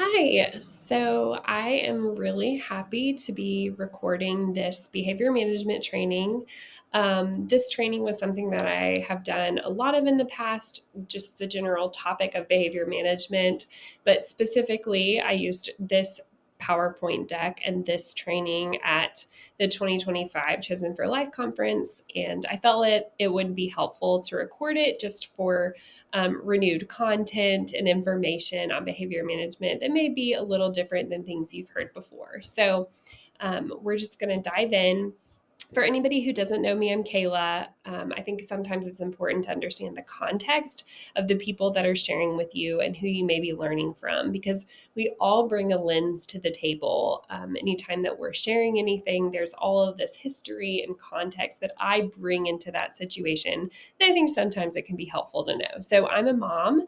Hi. So I am really happy to be recording this behavior management training. This training was something that I have done a lot of in the past, just the general topic of behavior management. But specifically, I used this PowerPoint deck and this training at the 2025 Chosen for Life conference. And I felt it would be helpful to record it just for renewed content and information on behavior management that may be a little different than things you've heard before. So, we're just going to dive in. For anybody who doesn't know me, I'm Kayla. I think sometimes it's important to understand the context of the people that are sharing with you and who you may be learning from, because we all bring a lens to the table. Anytime that we're sharing anything, there's all of this history and context that I bring into that situation. And I think sometimes it can be helpful to know. So I'm a mom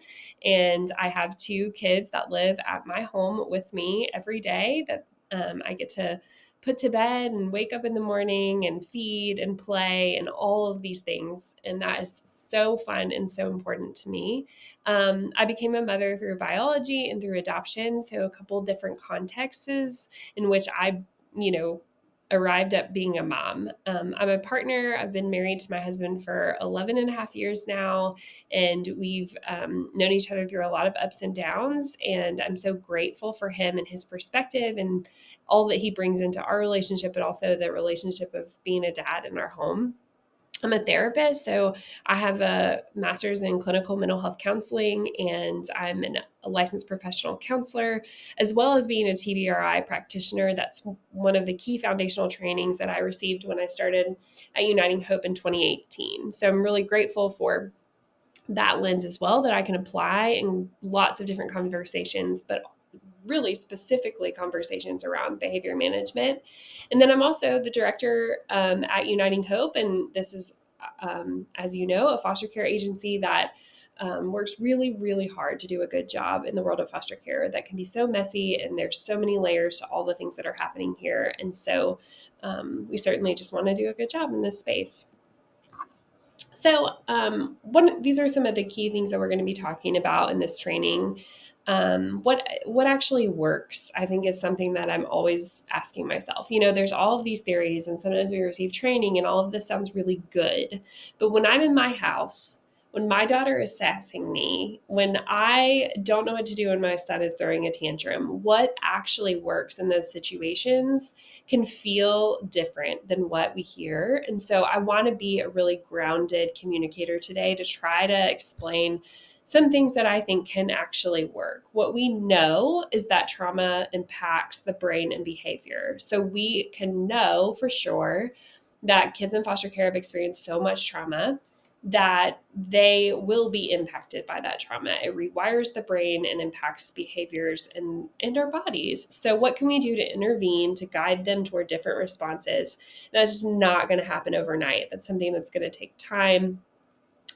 and I have two kids that live at my home with me every day that I get to put to bed and wake up in the morning and feed and play and all of these things. And that is so fun and so important to me. I became a mother through biology and through adoption. So a couple different contexts in which I, you know, arrived at being a mom. I'm a partner. I've been married to my husband for 11 and a half years now, and we've known each other through a lot of ups and downs. And I'm so grateful for him and his perspective and all that he brings into our relationship, but also the relationship of being a dad in our home. I'm a therapist, so I have a master's in clinical mental health counseling, and I'm a licensed professional counselor, as well as being a TBRI practitioner. That's one of the key foundational trainings that I received when I started at Uniting Hope in 2018. So I'm really grateful for that lens as well that I can apply in lots of different conversations, but really specifically conversations around behavior management. And then I'm also the director at Uniting Hope. And this is, as you know, a foster care agency that works really, really hard to do a good job in the world of foster care that can be so messy. And there's so many layers to all the things that are happening here. And so we certainly just want to do a good job in this space. So, these are some of the key things that we're going to be talking about in this training. What actually works, I think, is something that I'm always asking myself. There's all of these theories, and sometimes we receive training, and all of this sounds really good. But when I'm in my house, when my daughter is sassing me, when I don't know what to do and my son is throwing a tantrum, what actually works in those situations can feel different than what we hear. And so I want to be a really grounded communicator today to try to explain some things that I think can actually work. What we know is that trauma impacts the brain and behavior. So we can know for sure that kids in foster care have experienced so much trauma that they will be impacted by that trauma. It rewires the brain and impacts behaviors and our bodies. So what can we do to intervene to guide them toward different responses? That's just not going to happen overnight. That's something that's going to take time.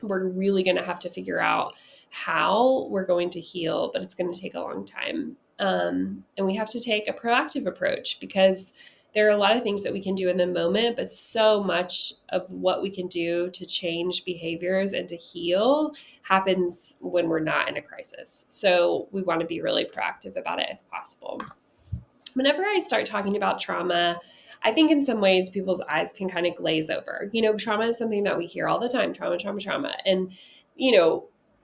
We're really going to have to figure out how we're going to heal, but it's going to take a long time. And we have to take a proactive approach because there are a lot of things that we can do in the moment, but so much of what we can do to change behaviors and to heal happens when we're not in a crisis. So we want to be really proactive about it if possible. Whenever I start talking about trauma, I think in some ways people's eyes can kind of glaze over. Trauma is something that we hear all the time, trauma, trauma, trauma. And,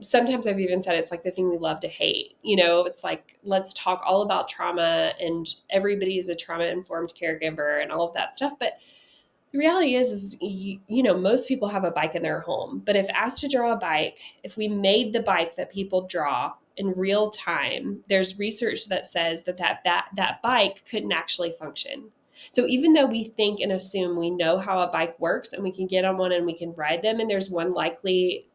sometimes I've even said it's like the thing we love to hate. It's like, let's talk all about trauma and everybody is a trauma informed caregiver and all of that stuff. But the reality is most people have a bike in their home, but if asked to draw a bike, if we made the bike that people draw in real time, there's research that says that bike couldn't actually function. So even though we think and assume we know how a bike works and we can get on one and we can ride them, and there's one likely,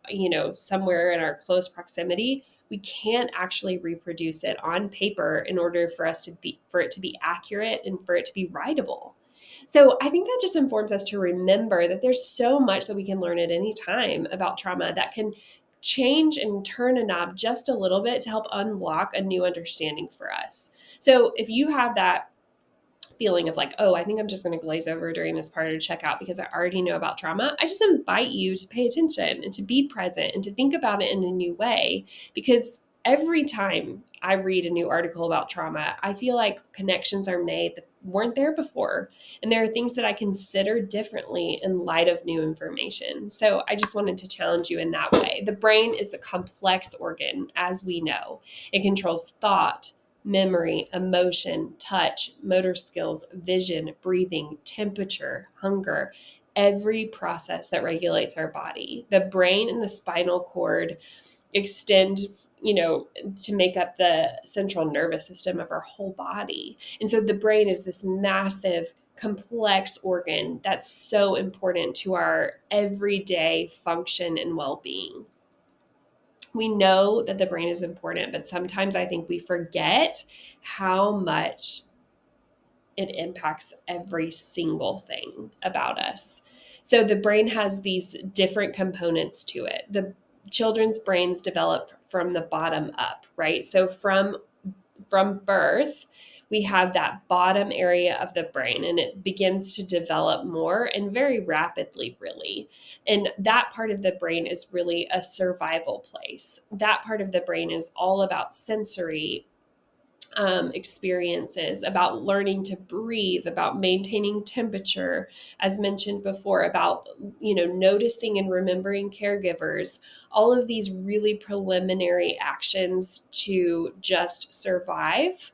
somewhere in our close proximity, we can't actually reproduce it on paper in order for it to be accurate and for it to be rideable. So I think that just informs us to remember that there's so much that we can learn at any time about trauma that can change and turn a knob just a little bit to help unlock a new understanding for us. So if you have that feeling of like, oh, I think I'm just going to glaze over during this part or check out because I already know about trauma, I just invite you to pay attention and to be present and to think about it in a new way, because every time I read a new article about trauma, I feel like connections are made that weren't there before. And there are things that I consider differently in light of new information. So I just wanted to challenge you in that way. The brain is a complex organ, as we know. It controls thought, memory, emotion, touch, motor skills, vision, breathing, temperature, hunger, every process that regulates our body. The brain and the spinal cord extend, to make up the central nervous system of our whole body. And so the brain is this massive, complex organ that's so important to our everyday function and well-being. We know that the brain is important, but sometimes I think we forget how much it impacts every single thing about us. So the brain has these different components to it. The children's brains develop from the bottom up, right? So from birth, we have that bottom area of the brain and it begins to develop more and very rapidly, really. And that part of the brain is really a survival place. That part of the brain is all about sensory experiences, about learning to breathe, about maintaining temperature, as mentioned before, about noticing and remembering caregivers. All of these really preliminary actions to just survive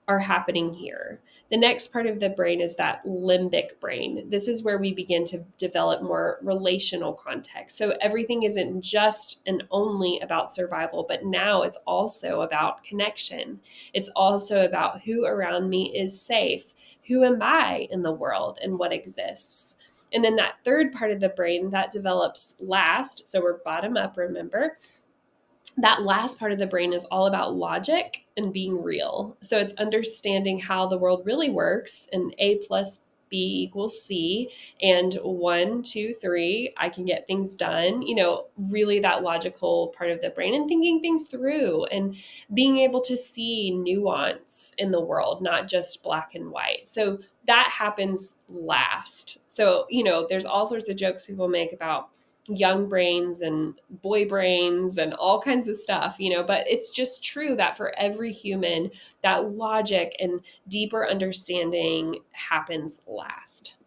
are happening here. The next part of the brain is that limbic brain. This is where we begin to develop more relational context. So everything isn't just and only about survival, but now it's also about connection. It's also about who around me is safe. Who am I in the world and what exists? And then that third part of the brain that develops last, so we're bottom up, remember, that last part of the brain is all about logic and being real. So it's understanding how the world really works, and A plus B equals C, and 1, 2, 3, I can get things done. Really that logical part of the brain, and thinking things through and being able to see nuance in the world, not just black and white. So that happens last. So, there's all sorts of jokes people make about young brains and boy brains and all kinds of stuff, but it's just true that for every human, that logic and deeper understanding happens last.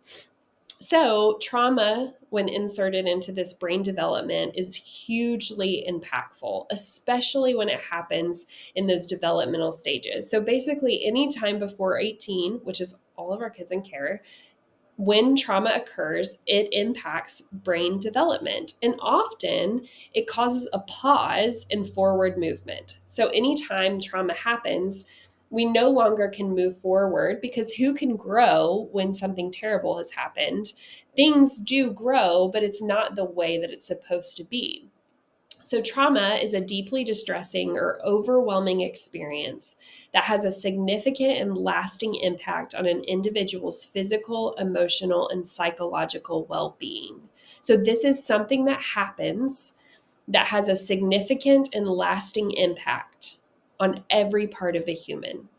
So trauma, when inserted into this brain development, is hugely impactful, especially when it happens in those developmental stages. So basically any time before 18, which is all of our kids in care, when trauma occurs, it impacts brain development. And often it causes a pause in forward movement. So anytime trauma happens, we no longer can move forward, because who can grow when something terrible has happened? Things do grow, but it's not the way that it's supposed to be. So trauma is a deeply distressing or overwhelming experience that has a significant and lasting impact on an individual's physical, emotional, and psychological well-being. So this is something that happens that has a significant and lasting impact on every part of a human.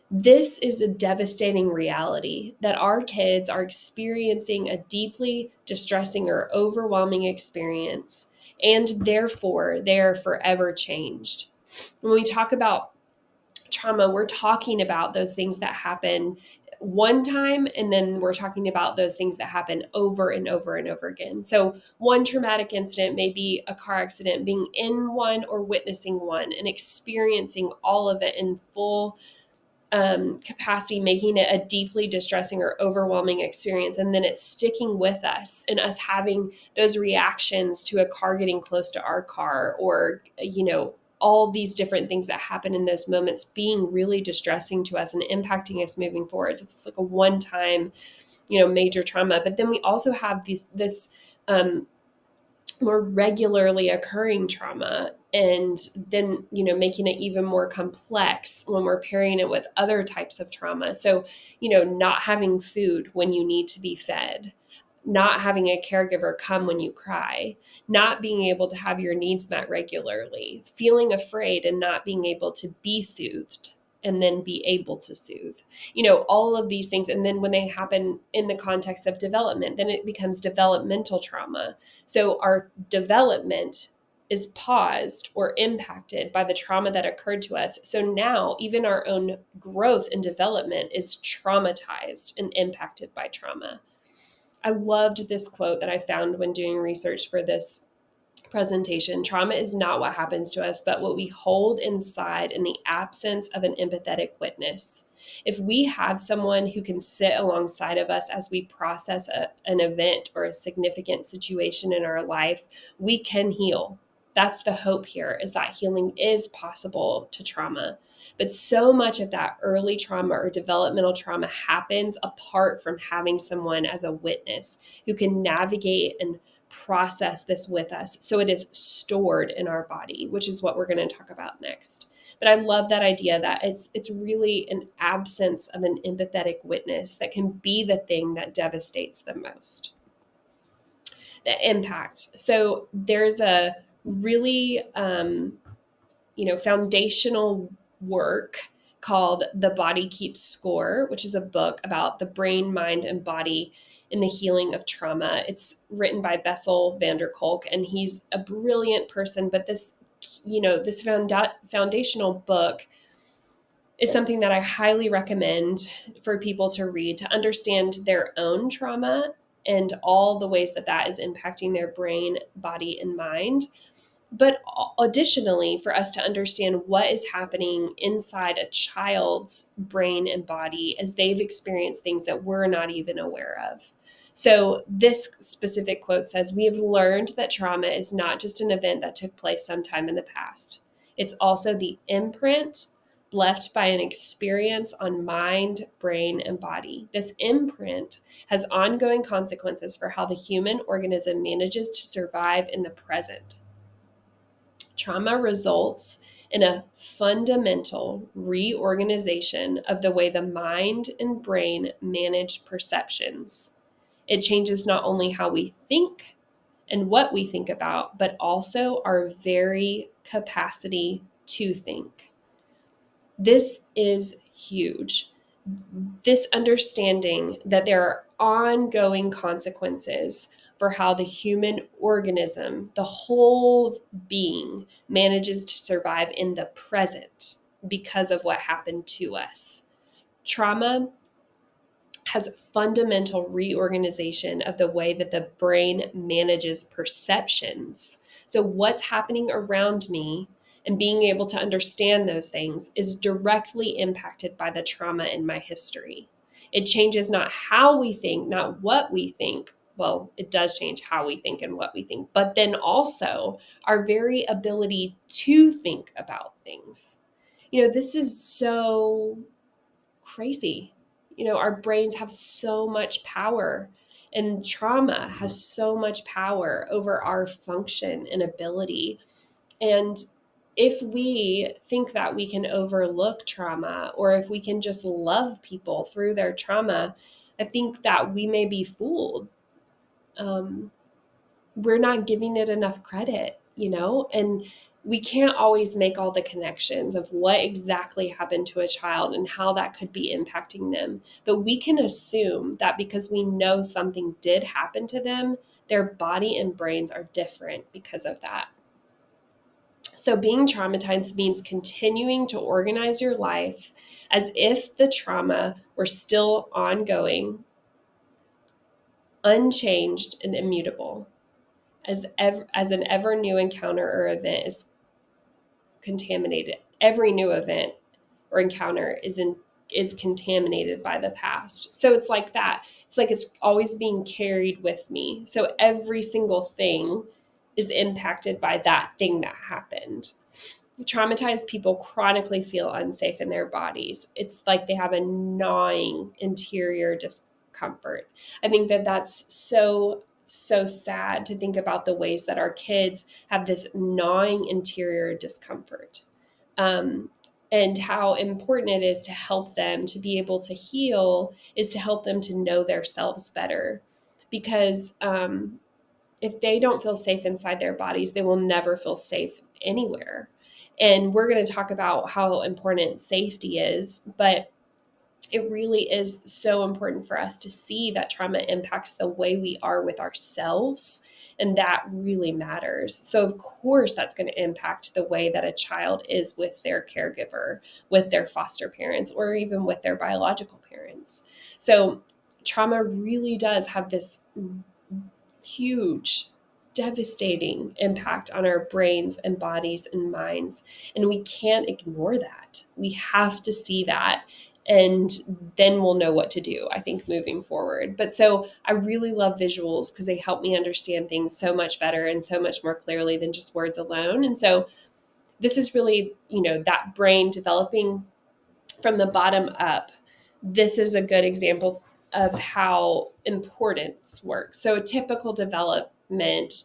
This is a devastating reality that our kids are experiencing a deeply distressing or overwhelming experience, and therefore they are forever changed. When we talk about trauma, we're talking about those things that happen one time, and then we're talking about those things that happen over and over and over again. So one traumatic incident may be a car accident, being in one or witnessing one and experiencing all of it in full capacity, making it a deeply distressing or overwhelming experience. And then it's sticking with us and us having those reactions to a car getting close to our car, or, all these different things that happen in those moments being really distressing to us and impacting us moving forward. So it's like a one-time, major trauma. But then we also have this more regularly occurring trauma, and then making it even more complex when we're pairing it with other types of trauma. So not having food when you need to be fed, not having a caregiver come when you cry, not being able to have your needs met regularly, feeling afraid and not being able to be soothed and then be able to soothe, all of these things. And then when they happen in the context of development, then it becomes developmental trauma. So our development is paused or impacted by the trauma that occurred to us. So now even our own growth and development is traumatized and impacted by trauma. I loved this quote that I found when doing research for this presentation. Trauma is not what happens to us, but what we hold inside in the absence of an empathetic witness. If we have someone who can sit alongside of us as we process an event or a significant situation in our life, we can heal. That's the hope here, is that healing is possible to trauma. But so much of that early trauma or developmental trauma happens apart from having someone as a witness who can navigate and process this with us. So it is stored in our body, which is what we're going to talk about next. But I love that idea that it's really an absence of an empathetic witness that can be the thing that devastates the most. The impact. So there's a really foundational work called The Body Keeps Score, which is a book about the brain, mind, and body in the healing of trauma. It's written by Bessel van der Kolk, and he's a brilliant person. But this foundational book is something that I highly recommend for people to read to understand their own trauma and all the ways that that is impacting their brain, body, and mind. But additionally, for us to understand what is happening inside a child's brain and body as they've experienced things that we're not even aware of. So this specific quote says, "We have learned that trauma is not just an event that took place sometime in the past. It's also the imprint left by an experience on mind, brain, and body. This imprint has ongoing consequences for how the human organism manages to survive in the present. Trauma results in a fundamental reorganization of the way the mind and brain manage perceptions. It changes not only how we think and what we think about, but also our very capacity to think." This is huge. This understanding that there are ongoing consequences for how the human organism, the whole being, manages to survive in the present because of what happened to us. Trauma has fundamental reorganization of the way that the brain manages perceptions. So what's happening around me and being able to understand those things is directly impacted by the trauma in my history. It changes not how we think, not what we think. Well, it does change how we think and what we think, but then also our very ability to think about things. This is so crazy. Our brains have so much power, and trauma has so much power over our function and ability. And if we think that we can overlook trauma, or if we can just love people through their trauma, I think that we may be fooled. We're not giving it enough credit, and we can't always make all the connections of what exactly happened to a child and how that could be impacting them. But we can assume that because we know something did happen to them, their body and brains are different because of that. So being traumatized means continuing to organize your life as if the trauma were still ongoing, unchanged, and immutable. As an ever new encounter or event is contaminated. Every new event or encounter is contaminated by the past. So it's like that. It's like it's always being carried with me. So every single thing is impacted by that thing that happened. Traumatized people chronically feel unsafe in their bodies. It's like they have a gnawing interior discomfort. I think that that's so sad to think about the ways that our kids have this gnawing interior discomfort, and how important it is to help them to be able to heal, is to help them to know themselves better. Because if they don't feel safe inside their bodies, they will never feel safe anywhere. And we're going to talk about how important safety is, but it really is so important for us to see that trauma impacts the way we are with ourselves And that really matters. So, of course, that's going to impact the way that a child is with their caregiver, with their foster parents, or even with their biological parents. So, trauma really does have this huge, devastating impact on our brains and bodies and minds. And we can't ignore that. We have to see that. And then we'll know what to do, I think, moving forward. But so I really love visuals because they help me understand things so much better and so much more clearly than just words alone. And so this is really, that brain developing from the bottom up. This is a good example of how importance works. So a typical development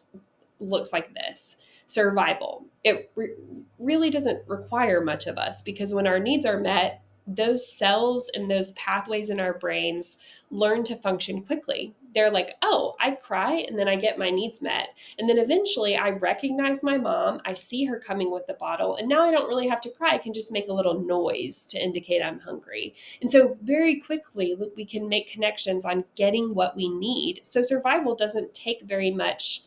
looks like this: survival. It really doesn't require much of us because when our needs are met, those cells and those pathways in our brains learn to function quickly. They're like, oh, I cry and then I get my needs met. And then eventually I recognize my mom. I see her coming with the bottle. And now I don't really have to cry. I can just make a little noise to indicate I'm hungry. And so very quickly we can make connections on getting what we need. So survival doesn't take very much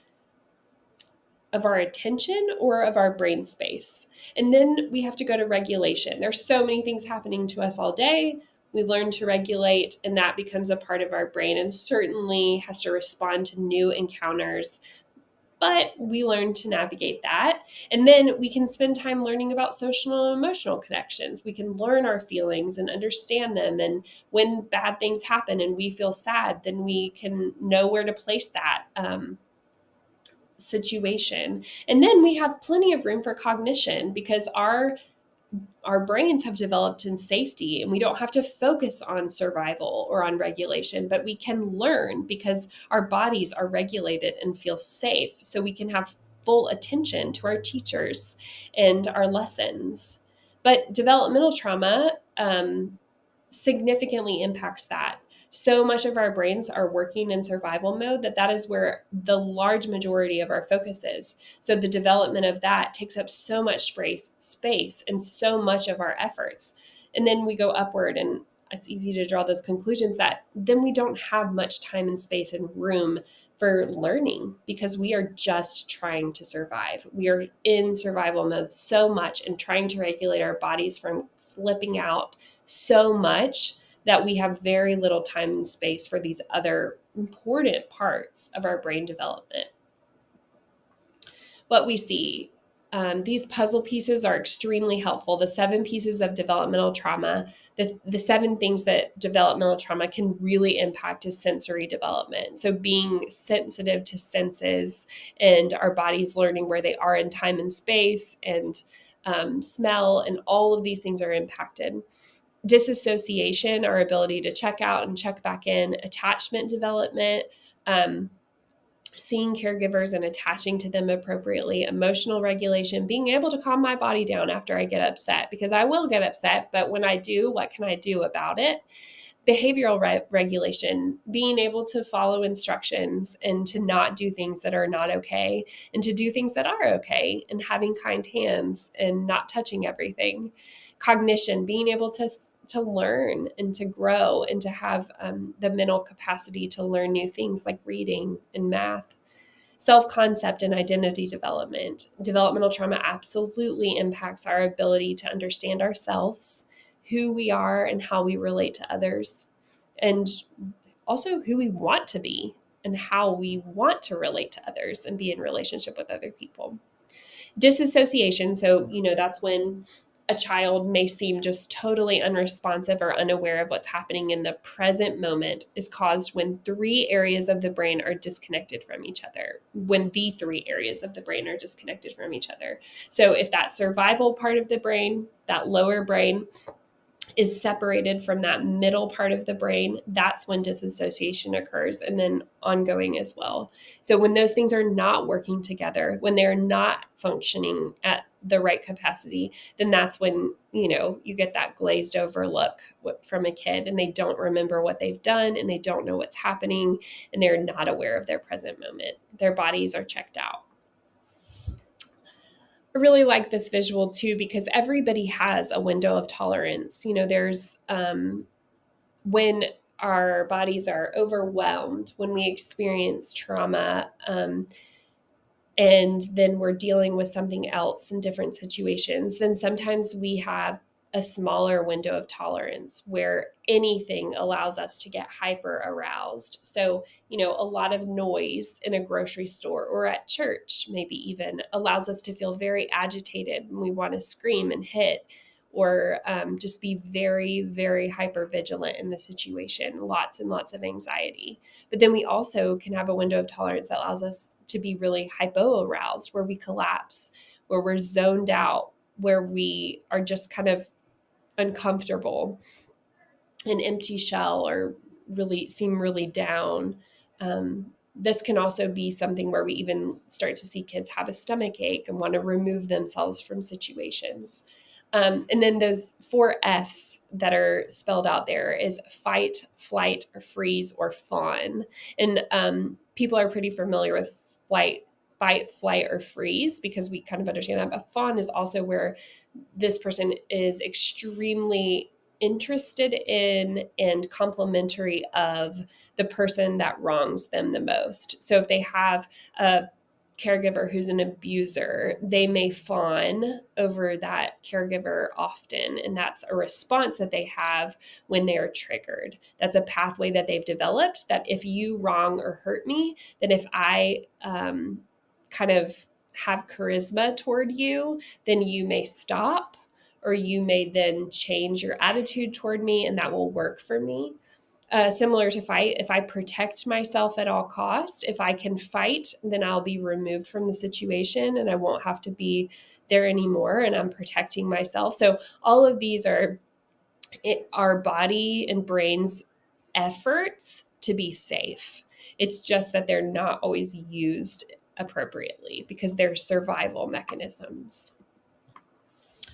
of our attention or of our brain space. And then we have to go to regulation. There's so many things happening to us all day. We learn to regulate, and that becomes a part of our brain and certainly has to respond to new encounters. But we learn to navigate that. And then we can spend time learning about social and emotional connections. We can learn our feelings and understand them. And when bad things happen and we feel sad, then we can know where to place that situation. And then we have plenty of room for cognition because our brains have developed in safety, and we don't have to focus on survival or on regulation, but we can learn because our bodies are regulated and feel safe. So we can have full attention to our teachers and our lessons. But developmental trauma significantly impacts that. So much of our brains are working in survival mode that is where the large majority of our focus is. So the development of that takes up so much space and so much of our efforts. And then we go upward, and it's easy to draw those conclusions that then we don't have much time and space and room for learning because we are just trying to survive. We are in survival mode so much and trying to regulate our bodies from flipping out so much that we have very little time and space for these other important parts of our brain development. What we see, these puzzle pieces are extremely helpful. The 7 pieces of developmental trauma, the 7 things that developmental trauma can really impact is sensory development. So being sensitive to senses and our bodies learning where they are in time and space, and smell, and all of these things are impacted. Disassociation, our ability to check out and check back in. Attachment development, seeing caregivers and attaching to them appropriately. Emotional regulation, being able to calm my body down after I get upset, because I will get upset, but when I do, what can I do about it? Behavioral regulation, being able to follow instructions and to not do things that are not okay and to do things that are okay, and having kind hands and not touching everything. Cognition, being able to learn and to grow and to have the mental capacity to learn new things like reading and math. Self-concept and identity development. Developmental trauma absolutely impacts our ability to understand ourselves, who we are, and how we relate to others, and also who we want to be and how we want to relate to others and be in relationship with other people. Disassociation, so, that's when a child may seem just totally unresponsive or unaware of what's happening in the present moment, is caused when 3 areas of the brain are disconnected from each other, when the 3 areas of the brain are disconnected from each other. So if that survival part of the brain, that lower brain, is separated from that middle part of the brain, that's when disassociation occurs, and then ongoing as well. So when those things are not working together, when they're not functioning at the right capacity, then that's when, you get that glazed over look from a kid, and they don't remember what they've done, and they don't know what's happening, and they're not aware of their present moment. Their bodies are checked out. I really like this visual too because everybody has a window of tolerance. There's when our bodies are overwhelmed, when we experience trauma, and then we're dealing with something else in different situations, then sometimes we have a smaller window of tolerance where anything allows us to get hyper aroused. So, a lot of noise in a grocery store or at church, maybe even, allows us to feel very agitated and we want to scream and hit, or just be very, very hyper vigilant in the situation, lots and lots of anxiety. But then we also can have a window of tolerance that allows us to be really hypo aroused, where we collapse, where we're zoned out, where we are just kind of uncomfortable, an empty shell, or really seem really down. This can also be something where we even start to see kids have a stomach ache and want to remove themselves from situations. And then those 4 F's that are spelled out there is fight, flight, or freeze, or fawn. And people are pretty familiar with fight, flight, or freeze because we kind of understand that. But fawn is also where this person is extremely interested in and complimentary of the person that wrongs them the most. So if they have a caregiver who's an abuser, they may fawn over that caregiver often. And that's a response that they have when they are triggered. That's a pathway that they've developed, that if you wrong or hurt me, then if I kind of have charisma toward you, then you may stop, or you may then change your attitude toward me, and that will work for me. Similar to fight, if I protect myself at all cost, if I can fight, then I'll be removed from the situation and I won't have to be there anymore, and I'm protecting myself. So all of these are our body and brain's efforts to be safe. It's just that they're not always used appropriately because they're survival mechanisms.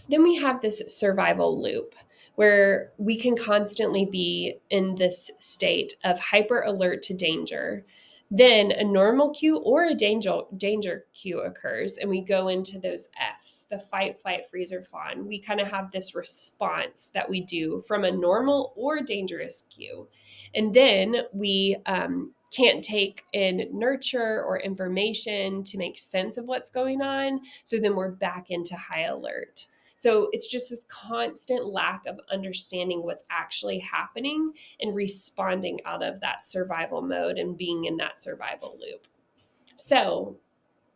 Then we have this survival loop where we can constantly be in this state of hyper alert to danger. Then a normal cue or a danger cue occurs, and we go into those F's, the fight, flight, freeze, or fawn. We kind of have this response that we do from a normal or dangerous cue. And then we can't take in nurture or information to make sense of what's going on. So then we're back into high alert. So it's just this constant lack of understanding what's actually happening and responding out of that survival mode and being in that survival loop. So,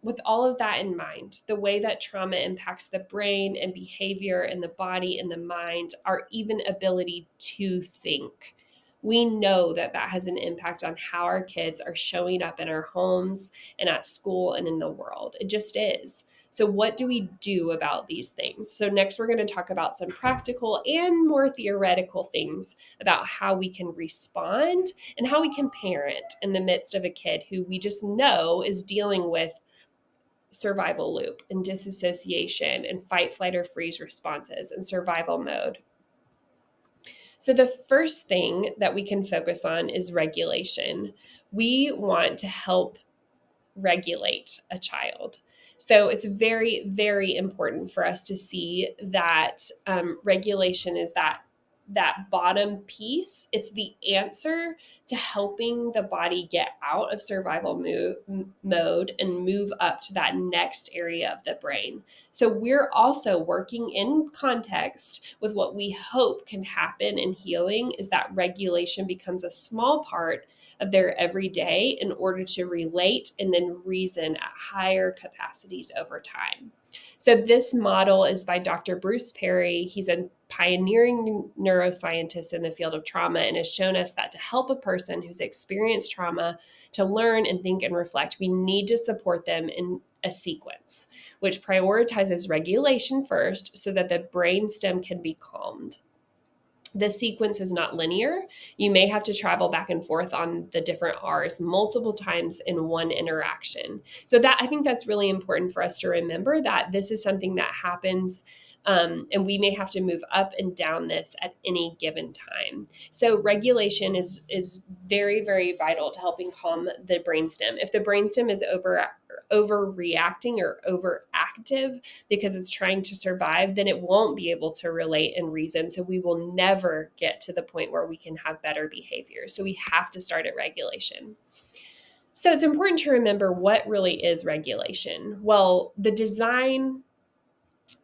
with all of that in mind, the way that trauma impacts the brain and behavior and the body and the mind, our even ability to think, we know that that has an impact on how our kids are showing up in our homes and at school and in the world. It just is. So, what do we do about these things? So, next, we're going to talk about some practical and more theoretical things about how we can respond and how we can parent in the midst of a kid who we just know is dealing with survival loop and disassociation and fight, flight, or freeze responses and survival mode. So, the first thing that we can focus on is regulation. We want to help regulate a child. So it's very, very important for us to see that regulation is that bottom piece. It's the answer to helping the body get out of survival mode and move up to that next area of the brain. So we're also working in context with what we hope can happen in healing is that regulation becomes a small part of their everyday in order to relate and then reason at higher capacities over time. So this model is by Dr. Bruce Perry. He's a pioneering neuroscientist in the field of trauma and has shown us that to help a person who's experienced trauma to learn and think and reflect, we need to support them in a sequence, which prioritizes regulation first so that the brain stem can be calmed. The sequence is not linear. You may have to travel back and forth on the different R's multiple times in one interaction. So that I think that's really important for us to remember that this is something that happens and we may have to move up and down this at any given time. So regulation is very, very vital to helping calm the brainstem. If the brainstem is overreacting or overactive because it's trying to survive, then it won't be able to relate and reason. So we will never get to the point where we can have better behavior. So we have to start at regulation. So it's important to remember what really is regulation. Well, the design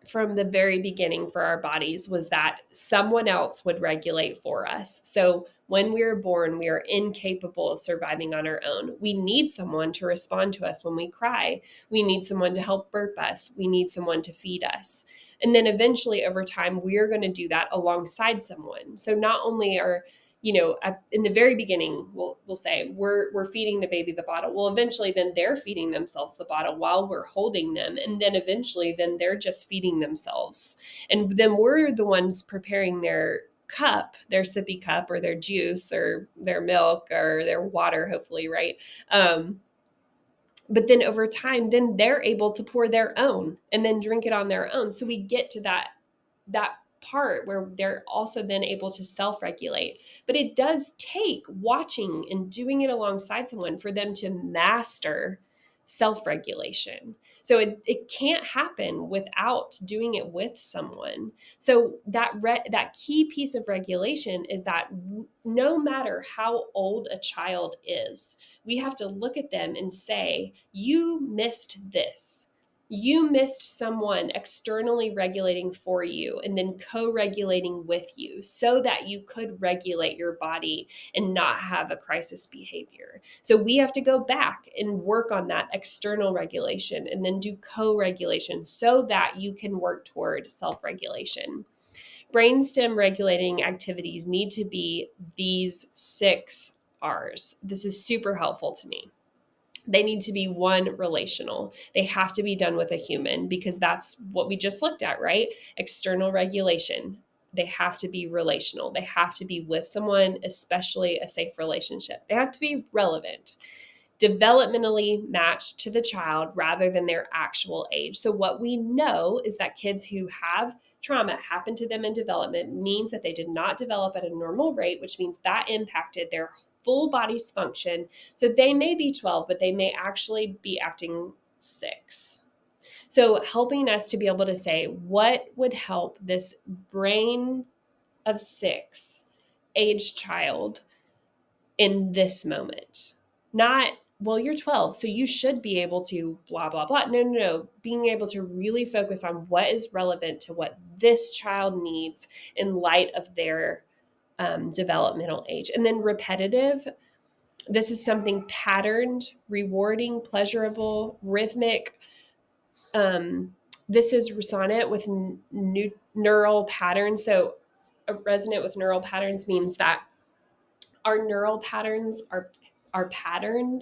from the very beginning for our bodies was that someone else would regulate for us. So when we are born, we are incapable of surviving on our own. We need someone to respond to us when we cry. We need someone to help burp us. We need someone to feed us. And then eventually over time, we're going to do that alongside someone. So not only are in the very beginning, we'll say we're feeding the baby the bottle. Well, eventually, then they're feeding themselves the bottle while we're holding them, and then eventually, then they're just feeding themselves, and then we're the ones preparing their cup, their sippy cup, or their juice, or their milk, or their water, hopefully, right? But then over time, then they're able to pour their own and then drink it on their own. So we get to that part where they're also then able to self-regulate. But it does take watching and doing it alongside someone for them to master self-regulation. So it can't happen without doing it with someone. So that key piece of regulation is that no matter how old a child is, we have to look at them and say, you missed this. You missed someone externally regulating for you and then co-regulating with you so that you could regulate your body and not have a crisis behavior. So we have to go back and work on that external regulation and then do co-regulation so that you can work toward self-regulation. Brainstem regulating activities need to be these 6 R's. This is super helpful to me. They need to be one, relational. They have to be done with a human because that's what we just looked at, right? External regulation. They have to be relational. They have to be with someone, especially a safe relationship. They have to be relevant, developmentally matched to the child rather than their actual age. So what we know is that kids who have trauma happen to them in development means that they did not develop at a normal rate, which means that impacted their full body's function. So they may be 12, but they may actually be acting 6. So helping us to be able to say what would help this brain of 6 age child in this moment. Not, well, you're 12, so you should be able to blah, blah, blah. No. Being able to really focus on what is relevant to what this child needs in light of their developmental age. And then repetitive, this is something patterned, rewarding, pleasurable, rhythmic. This is resonant with neural patterns. So, resonant with neural patterns means that our neural patterns are patterned.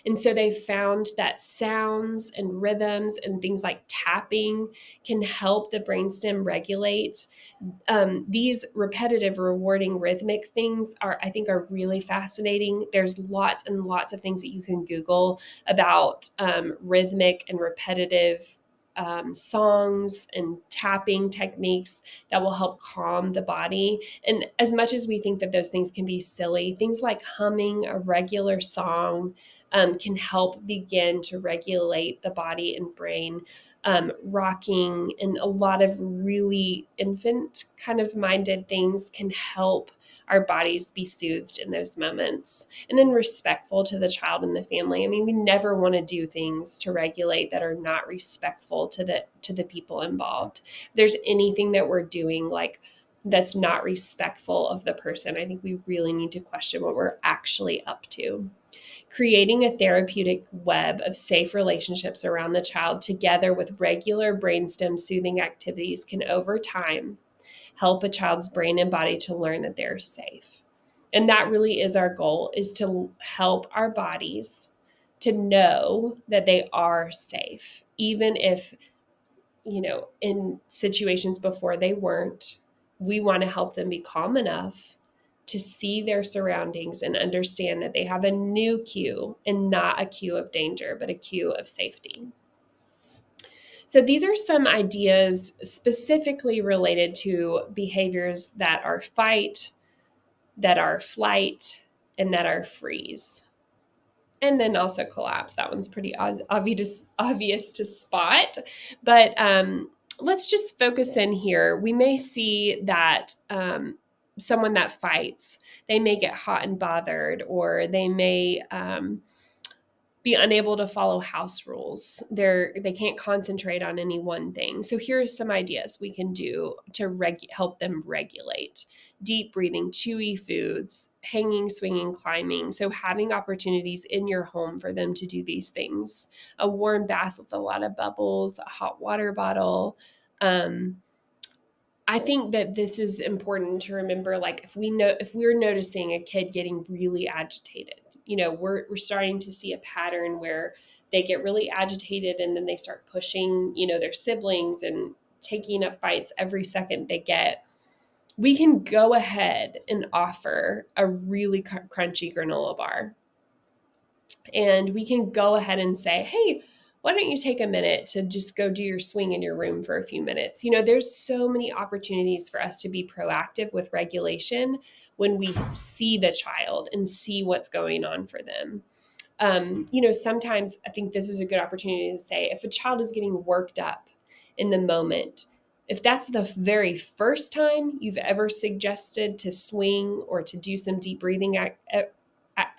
And so they found that sounds and rhythms and things like tapping can help the brainstem regulate. These repetitive, rewarding, rhythmic things I think are really fascinating. There's lots and lots of things that you can Google about rhythmic and repetitive songs and tapping techniques that will help calm the body. And as much as we think that those things can be silly, things like humming a regular song can help begin to regulate the body and brain. Rocking and a lot of really infant kind of minded things can help our bodies be soothed in those moments. And then respectful to the child and the family. I mean, we never want to do things to regulate that are not respectful to the people involved. If there's anything that we're doing like that's not respectful of the person, I think we really need to question what we're actually up to. Creating a therapeutic web of safe relationships around the child together with regular brainstem soothing activities can over time help a child's brain and body to learn that they're safe. And that really is our goal, is to help our bodies to know that they are safe, even if, in situations before they weren't. We want to help them be calm enough to see their surroundings and understand that they have a new cue and not a cue of danger, but a cue of safety. So these are some ideas specifically related to behaviors that are fight, that are flight, and that are freeze. And then also collapse. That one's pretty obvious to spot. But let's just focus in here. We may see that someone that fights, they may get hot and bothered, or they may be unable to follow house rules. They can't concentrate on any one thing. So here are some ideas we can do to help them regulate. Deep breathing, chewy foods, hanging, swinging, climbing. So having opportunities in your home for them to do these things. A warm bath with a lot of bubbles, a hot water bottle. I think that this is important to remember. Like if we're noticing a kid getting really agitated, we're starting to see a pattern where they get really agitated and then they start pushing, their siblings and taking up bites every second they get. We can go ahead and offer a really crunchy granola bar. And we can go ahead and say, hey, why don't you take a minute to just go do your swing in your room for a few minutes? There's so many opportunities for us to be proactive with regulation when we see the child and see what's going on for them. Sometimes I think this is a good opportunity to say, if a child is getting worked up in the moment, if that's the very first time you've ever suggested to swing or to do some deep breathing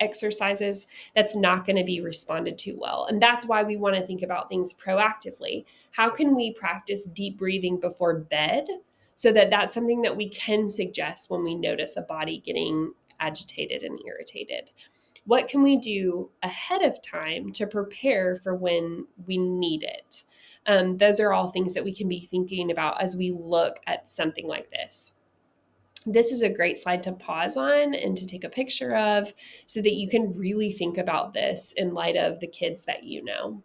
exercises, that's not going to be responded to well. And that's why we want to think about things proactively. How can we practice deep breathing before bed so that that's something that we can suggest when we notice a body getting agitated and irritated? What can we do ahead of time to prepare for when we need it? Those are all things that we can be thinking about as we look at something like this. This is a great slide to pause on and to take a picture of so that you can really think about this in light of the kids that you know.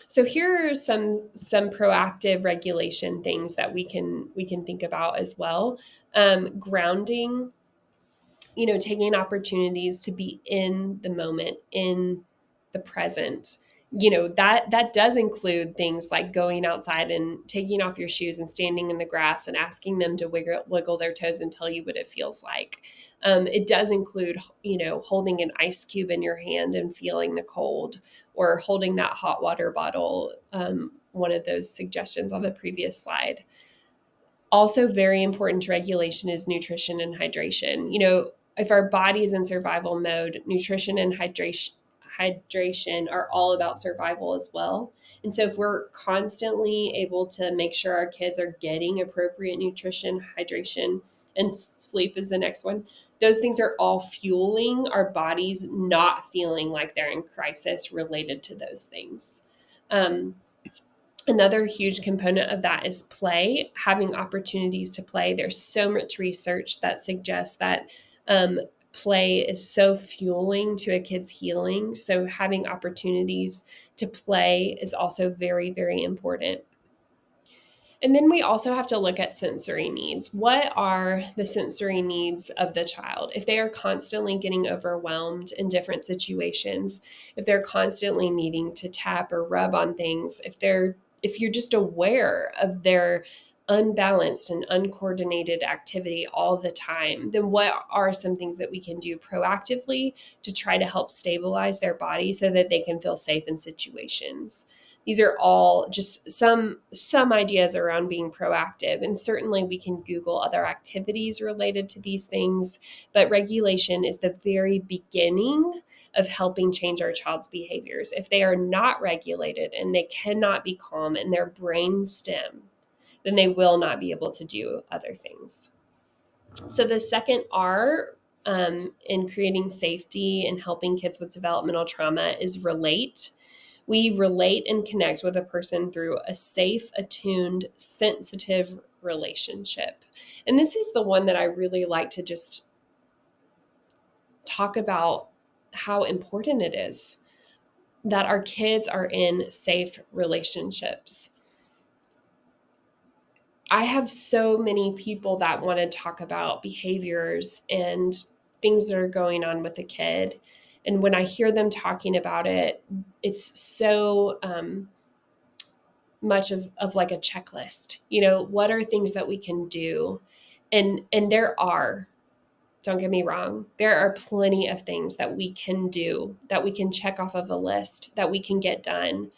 So here are some proactive regulation things that we can think about as well. Grounding, taking opportunities to be in the moment, in the present. That does include things like going outside and taking off your shoes and standing in the grass and asking them to wiggle their toes and tell you what it feels like. It does include, holding an ice cube in your hand and feeling the cold, or holding that hot water bottle, one of those suggestions on the previous slide. Also very important to regulation is nutrition and hydration. If our body is in survival mode, nutrition and hydration are all about survival as well. And so if we're constantly able to make sure our kids are getting appropriate nutrition, hydration, and sleep is the next one, those things are all fueling our bodies not feeling like they're in crisis related to those things. Another huge component of that is play, having opportunities to play. There's so much research that suggests that play is so fueling to a kid's healing. So having opportunities to play is also very, very important. And then we also have to look at sensory needs. What are the sensory needs of the child? If they are constantly getting overwhelmed in different situations, if they're constantly needing to tap or rub on things, if you're just aware of their unbalanced and uncoordinated activity all the time, then what are some things that we can do proactively to try to help stabilize their body so that they can feel safe in situations? These are all just some ideas around being proactive. And certainly we can Google other activities related to these things, but regulation is the very beginning of helping change our child's behaviors. If they are not regulated and they cannot be calm in their brain stem, then they will not be able to do other things. So the second R, in creating safety and helping kids with developmental trauma, is relate. We relate and connect with a person through a safe, attuned, sensitive relationship. And this is the one that I really like to just talk about, how important it is that our kids are in safe relationships. I have so many people that want to talk about behaviors and things that are going on with the kid. And when I hear them talking about it, it's so much of like a checklist. What are things that we can do? And there are, don't get me wrong, there are plenty of things that we can do, that we can check off of a list, that we can get done.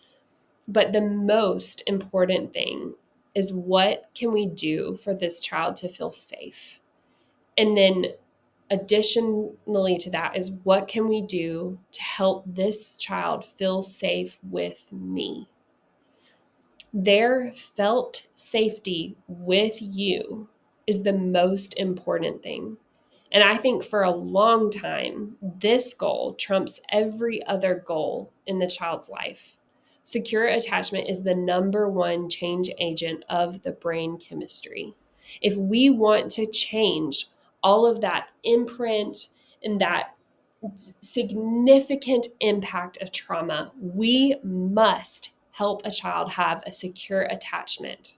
But the most important thing is, what can we do for this child to feel safe? And then additionally to that is, what can we do to help this child feel safe with me? Their felt safety with you is the most important thing. And I think for a long time, this goal trumps every other goal in the child's life. Secure attachment is the number one change agent of the brain chemistry. If we want to change all of that imprint and that significant impact of trauma, we must help a child have a secure attachment.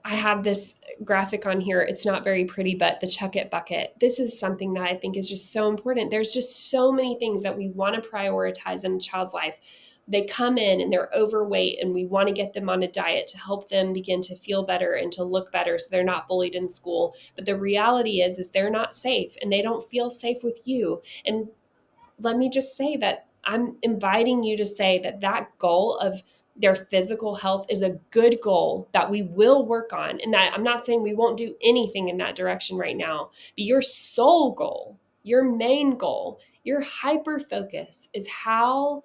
I have this graphic on here. It's not very pretty, but the chuck it bucket. This is something that I think is just so important. There's just so many things that we want to prioritize in a child's life. They come in and they're overweight, and we want to get them on a diet to help them begin to feel better and to look better so they're not bullied in school. But the reality is they're not safe, and they don't feel safe with you. And let me just say that I'm inviting you to say that that goal of their physical health is a good goal that we will work on. And that I'm not saying we won't do anything in that direction right now, but your sole goal, your main goal, your hyper focus is, how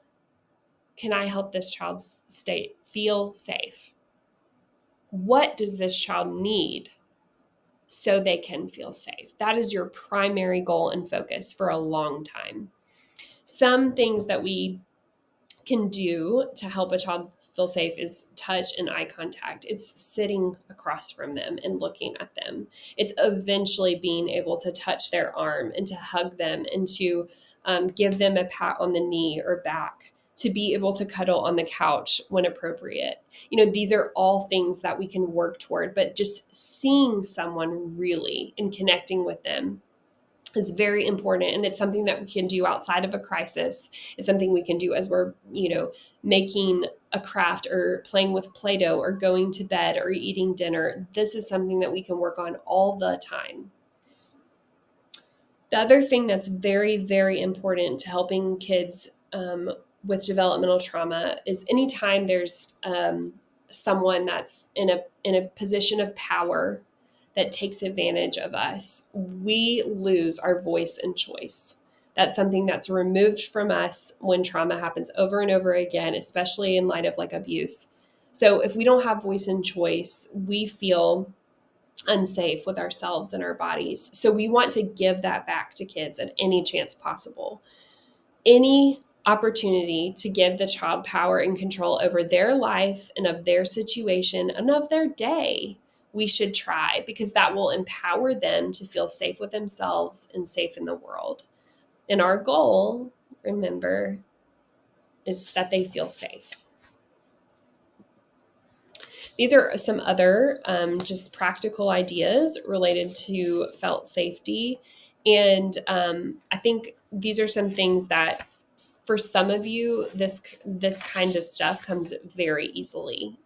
can I help this child feel safe? What does this child need so they can feel safe? That is your primary goal and focus for a long time. Some things that we can do to help a child feel safe is touch and eye contact. It's sitting across from them and looking at them. It's eventually being able to touch their arm and to hug them and to give them a pat on the knee or back, to be able to cuddle on the couch when appropriate. These are all things that we can work toward, but just seeing someone really and connecting with them is very important. And it's something that we can do outside of a crisis. It's something we can do as we're, making a craft or playing with Play-Doh or going to bed or eating dinner. This is something that we can work on all the time. The other thing that's very, very important to helping kids with developmental trauma is, anytime there's someone that's in a position of power that takes advantage of us, we lose our voice and choice. That's something that's removed from us when trauma happens over and over again, especially in light of like abuse. So if we don't have voice and choice, we feel unsafe with ourselves and our bodies. So we want to give that back to kids at any chance possible. Any opportunity to give the child power and control over their life and of their situation and of their day, we should try, because that will empower them to feel safe with themselves and safe in the world. And our goal, remember, is that they feel safe. These are some other just practical ideas related to felt safety. And I think these are some things that, for some of you, this kind of stuff comes very easily.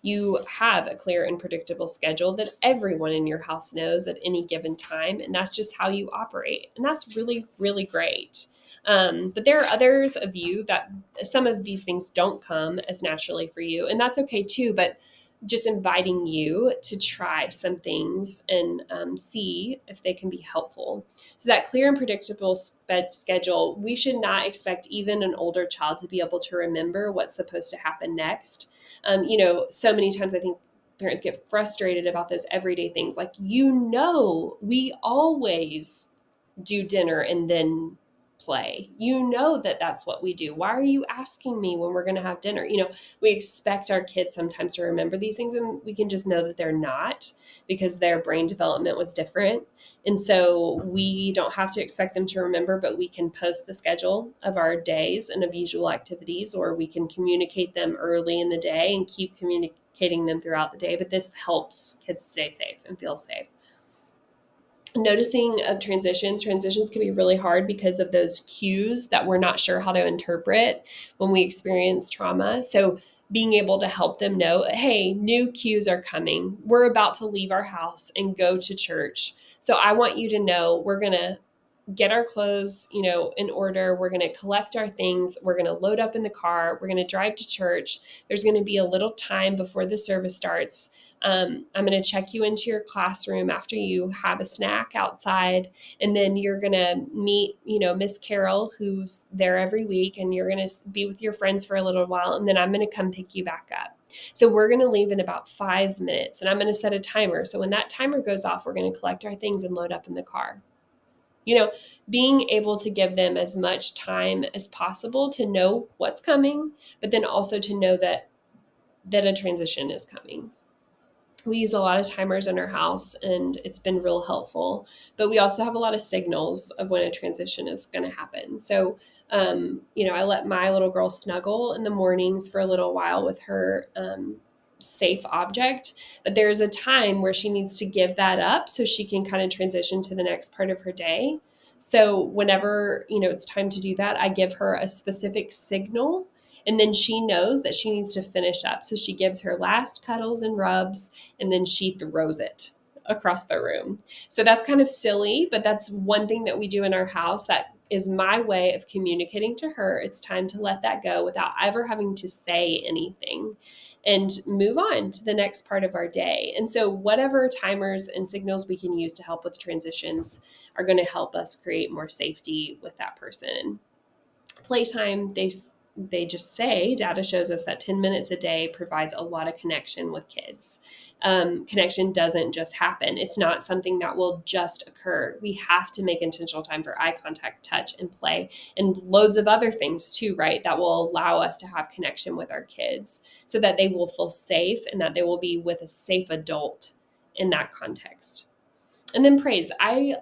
You have a clear and predictable schedule that everyone in your house knows at any given time, and that's just how you operate. And that's really, really great. But there are others of you that some of these things don't come as naturally for you, and that's okay too. But just inviting you to try some things and see if they can be helpful. So that clear and predictable schedule, we should not expect even an older child to be able to remember what's supposed to happen next. So many times I think parents get frustrated about those everyday things. Like, we always do dinner and then play. That's what we do. Why are you asking me when we're going to have dinner? We expect our kids sometimes to remember these things, and we can just know that they're not, because their brain development was different. And so we don't have to expect them to remember, but we can post the schedule of our days and of usual activities, or we can communicate them early in the day and keep communicating them throughout the day. But this helps kids stay safe and feel safe. Noticing of transitions can be really hard because of those cues that we're not sure how to interpret when we experience trauma. So being able to help them know, hey, new cues are coming. We're about to leave our house and go to church. So I want you to know we're going to get our clothes, in order. We're going to collect our things. We're going to load up in the car. We're going to drive to church. There's going to be a little time before the service starts. I'm going to check you into your classroom after you have a snack outside. And then you're going to meet, Miss Carol, who's there every week. And you're going to be with your friends for a little while. And then I'm going to come pick you back up. So we're going to leave in about 5 minutes. And I'm going to set a timer. So when that timer goes off, we're going to collect our things and load up in the car. Being able to give them as much time as possible to know what's coming, but then also to know that a transition is coming. We use a lot of timers in our house, and it's been real helpful. But we also have a lot of signals of when a transition is going to happen. So, I let my little girl snuggle in the mornings for a little while with her safe object. But there's a time where she needs to give that up so she can kind of transition to the next part of her day. So whenever, it's time to do that, I give her a specific signal, and then she knows that she needs to finish up. So she gives her last cuddles and rubs, and then she throws it across the room. So that's kind of silly, but that's one thing that we do in our house that is my way of communicating to her it's time to let that go without ever having to say anything, and move on to the next part of our day. And so whatever timers and signals we can use to help with transitions are going to help us create more safety with that person. Playtime, they just say data shows us that 10 minutes a day provides a lot of connection with kids. Connection doesn't just happen. It's not something that will just occur. We have to make intentional time for eye contact, touch, and play, and loads of other things too, right? That will allow us to have connection with our kids so that they will feel safe and that they will be with a safe adult in that context. And then praise. I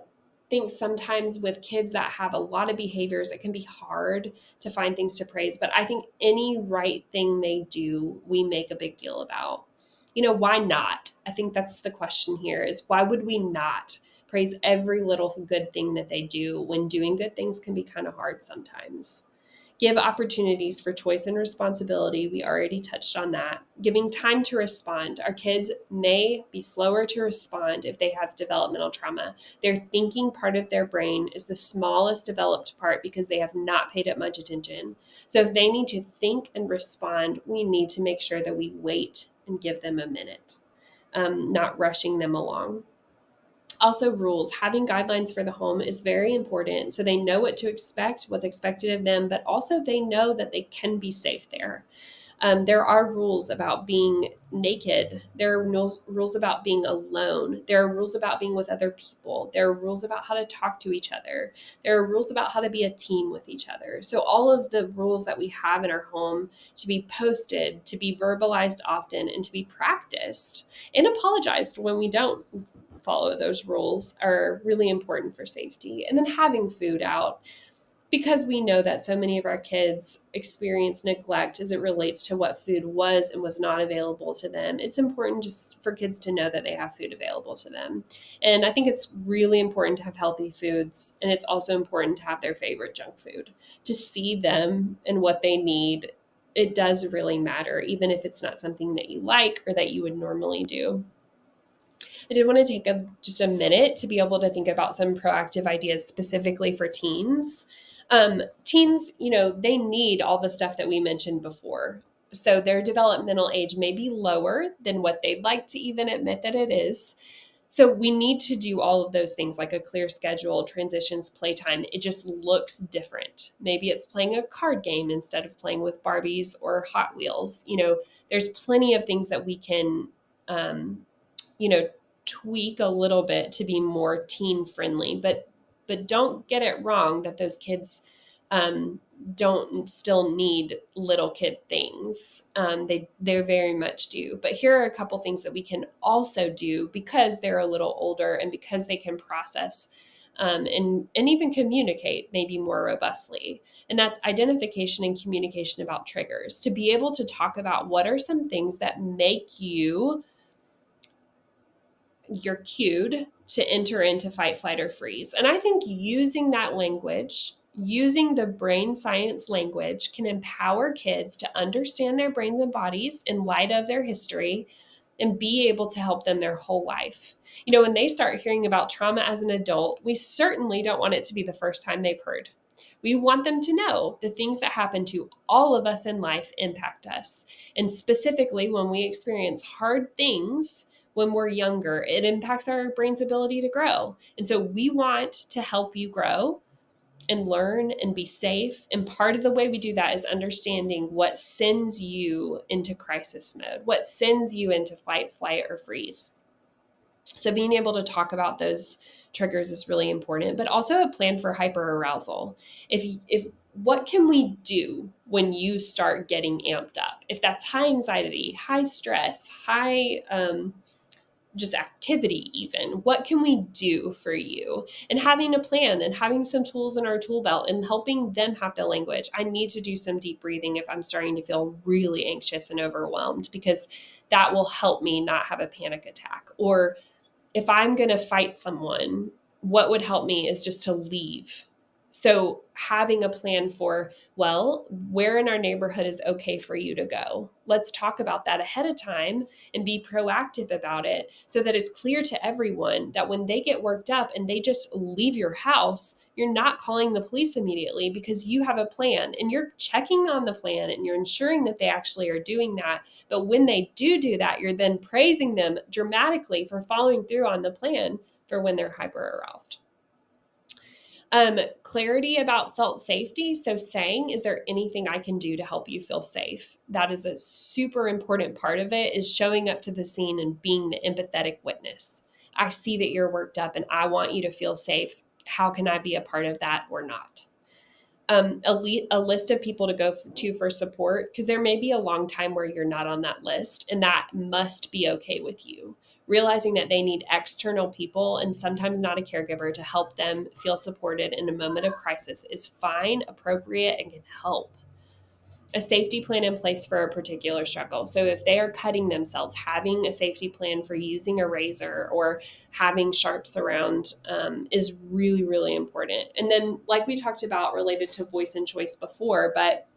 think sometimes with kids that have a lot of behaviors, it can be hard to find things to praise. But I think any right thing they do, we make a big deal about. Why not? I think that's the question here, is why would we not praise every little good thing that they do when doing good things can be kind of hard sometimes? Give opportunities for choice and responsibility. We already touched on that. Giving time to respond. Our kids may be slower to respond if they have developmental trauma. Their thinking part of their brain is the smallest developed part because they have not paid it much attention. So if they need to think and respond, we need to make sure that we wait and give them a minute, not rushing them along. Also, rules. Having guidelines for the home is very important so they know what to expect, what's expected of them, but also they know that they can be safe there. There are rules about being naked. There are rules about being alone. There are rules about being with other people. There are rules about how to talk to each other. There are rules about how to be a team with each other. So all of the rules that we have in our home to be posted, to be verbalized often, and to be practiced and apologized when we don't follow those rules are really important for safety. And then having food out, because we know that so many of our kids experience neglect as it relates to what food was and was not available to them. It's important just for kids to know that they have food available to them. And I think it's really important to have healthy foods. And it's also important to have their favorite junk food, to see them and what they need. It does really matter, even if it's not something that you like or that you would normally do. I did want to take just a minute to be able to think about some proactive ideas specifically for teens. Teens, they need all the stuff that we mentioned before. So their developmental age may be lower than what they'd like to even admit that it is. So we need to do all of those things, like a clear schedule, transitions, playtime. It just looks different. Maybe it's playing a card game instead of playing with Barbies or Hot Wheels. There's plenty of things that we can, you know, tweak a little bit to be more teen friendly, but don't get it wrong that those kids don't still need little kid things. They very much do. But here are a couple things that we can also do because they're a little older and because they can process and even communicate maybe more robustly. And that's identification and communication about triggers. To be able to talk about what are some things that make you're cued to enter into fight, flight, or freeze. And I think using that language, using the brain science language, can empower kids to understand their brains and bodies in light of their history and be able to help them their whole life. When they start hearing about trauma as an adult, we certainly don't want it to be the first time they've heard. We want them to know the things that happen to all of us in life impact us. And specifically, when we experience hard things when we're younger, it impacts our brain's ability to grow. And so we want to help you grow and learn and be safe. And part of the way we do that is understanding what sends you into crisis mode, what sends you into fight, flight, or freeze. So being able to talk about those triggers is really important, but also a plan for hyperarousal. If what can we do when you start getting amped up? If that's high anxiety, high stress, high just activity, even what can we do for you? And having a plan and having some tools in our tool belt and helping them have the language. I need to do some deep breathing if I'm starting to feel really anxious and overwhelmed, because that will help me not have a panic attack. Or if I'm going to fight someone, what would help me is just to leave. So having a plan for, well, where in our neighborhood is okay for you to go? Let's talk about that ahead of time and be proactive about it so that it's clear to everyone that when they get worked up and they just leave your house, you're not calling the police immediately because you have a plan and you're checking on the plan and you're ensuring that they actually are doing that. But when they do that, you're then praising them dramatically for following through on the plan for when they're hyper aroused. Clarity about felt safety. So saying, is there anything I can do to help you feel safe? That is a super important part of it, is showing up to the scene and being the empathetic witness. I see that you're worked up and I want you to feel safe. How can I be a part of that or not? A list of people to go to for support, because there may be a long time where you're not on that list, and that must be okay with you. Realizing that they need external people and sometimes not a caregiver to help them feel supported in a moment of crisis is fine, appropriate, and can help. A safety plan in place for a particular struggle. So if they are cutting themselves, having a safety plan for using a razor or having sharps around is really, really important. And then, like we talked about related to voice and choice before, but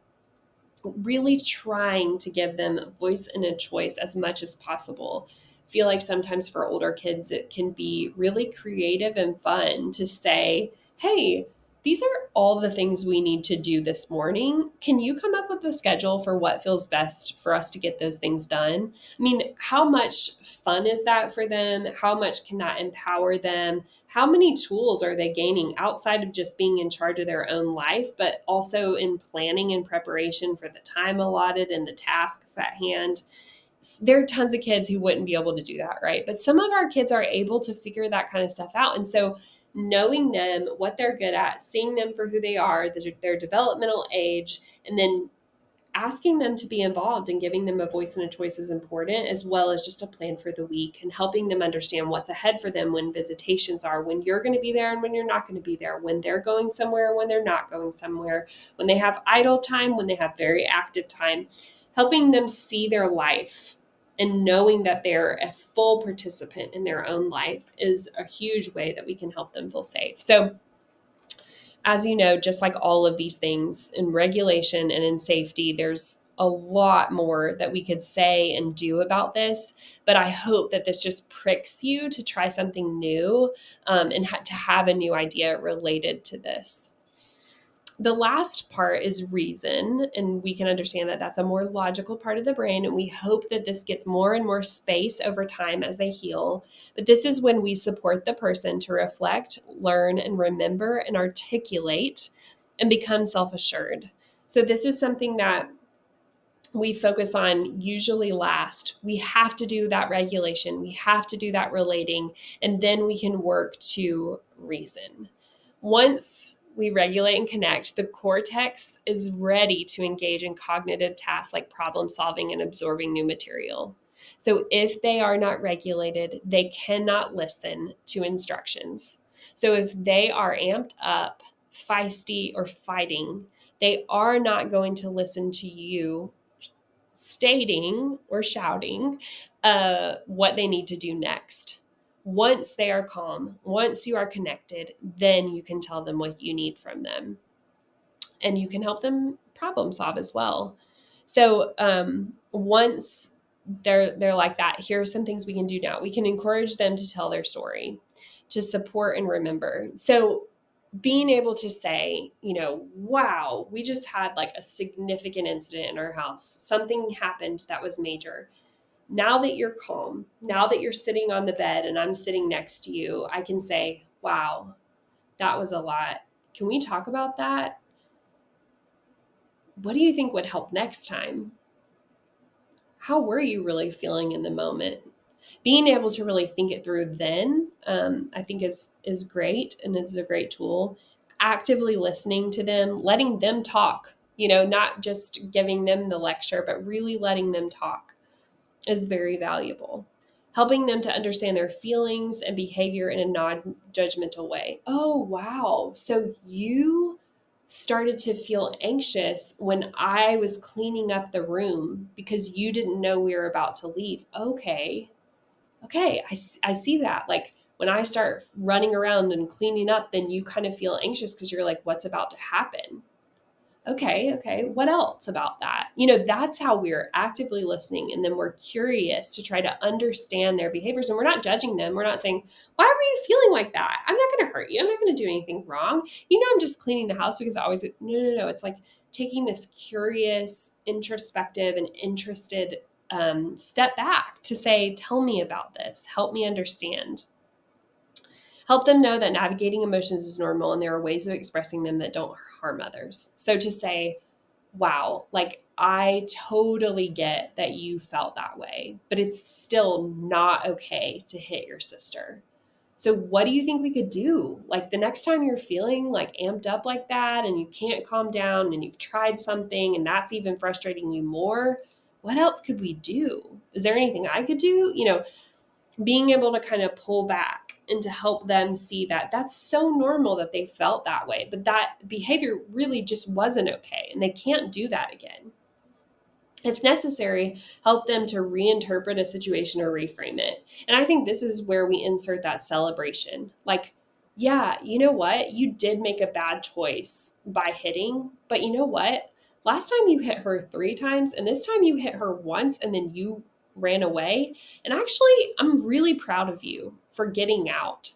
really trying to give them a voice and a choice as much as possible. I feel like sometimes for older kids, it can be really creative and fun to say, hey, these are all the things we need to do this morning. Can you come up with a schedule for what feels best for us to get those things done? I mean, how much fun is that for them? How much can that empower them? How many tools are they gaining outside of just being in charge of their own life, but also in planning and preparation for the time allotted and the tasks at hand? There are tons of kids who wouldn't be able to do that, right? But some of our kids are able to figure that kind of stuff out. And so knowing them, what they're good at, seeing them for who they are, their developmental age, and then asking them to be involved and giving them a voice and a choice is important, as well as just a plan for the week and helping them understand what's ahead for them when visitations are, when you're going to be there and when you're not going to be there, when they're going somewhere, when they're not going somewhere, when they have idle time, when they have very active time, helping them see their life and knowing that they're a full participant in their own life is a huge way that we can help them feel safe. So as you know, just like all of these things in regulation and in safety, there's a lot more that we could say and do about this. But I hope that this just pricks you to try something new and to have a new idea related to this. The last part is reason, and we can understand that that's a more logical part of the brain, and we hope that this gets more and more space over time as they heal. But this is when we support the person to reflect, learn, and remember and articulate and become self-assured. So this is something that we focus on usually last. We have to do that regulation. We have to do that relating, and then we can work to reason. Once we regulate and connect, the cortex is ready to engage in cognitive tasks like problem solving and absorbing new material. So if they are not regulated, they cannot listen to instructions. So if they are amped up, feisty, or fighting, they are not going to listen to you stating or shouting what they need to do next. Once they are calm, once you are connected, then you can tell them what you need from them. And you can help them problem solve as well. So once they're like that. Here are some things we can do now. We can encourage them to tell their story, to support and remember. So being able to say, wow, we just had like a significant incident in our house. Something happened that was major. Now that you're calm, now that you're sitting on the bed and I'm sitting next to you, I can say, wow, that was a lot. Can we talk about that? What do you think would help next time? How were you really feeling in the moment? Being able to really think it through then, I think is great, and is a great tool. Actively listening to them, letting them talk, not just giving them the lecture, but really letting them talk is very valuable. Helping them to understand their feelings and behavior in a non-judgmental way. Oh, wow. So you started to feel anxious when I was cleaning up the room because you didn't know we were about to leave. Okay, I see that. Like when I start running around and cleaning up, then you kind of feel anxious because you're like, what's about to happen? Okay, what else about that? That's how we're actively listening. And then we're curious to try to understand their behaviors. And we're not judging them. We're not saying, why were you feeling like that? I'm not going to hurt you. I'm not going to do anything wrong. I'm just cleaning the house because I always, no. It's like taking this curious, introspective, and interested step back to say, tell me about this. Help me understand. Help them know that navigating emotions is normal and there are ways of expressing them that don't harm others. So to say, wow, like I totally get that you felt that way, but it's still not okay to hit your sister. So what do you think we could do? Like the next time you're feeling like amped up like that and you can't calm down and you've tried something and that's even frustrating you more, what else could we do? Is there anything I could do? Being able to kind of pull back and to help them see that that's so normal that they felt that way, but that behavior really just wasn't okay and they can't do that again. If necessary, help them to reinterpret a situation or reframe it. And I think this is where we insert that celebration. Like, yeah, you know what? You did make a bad choice by hitting, but you know what? Last time you hit her 3 times, and this time you hit her once, and then you ran away. And actually, I'm really proud of you for getting out.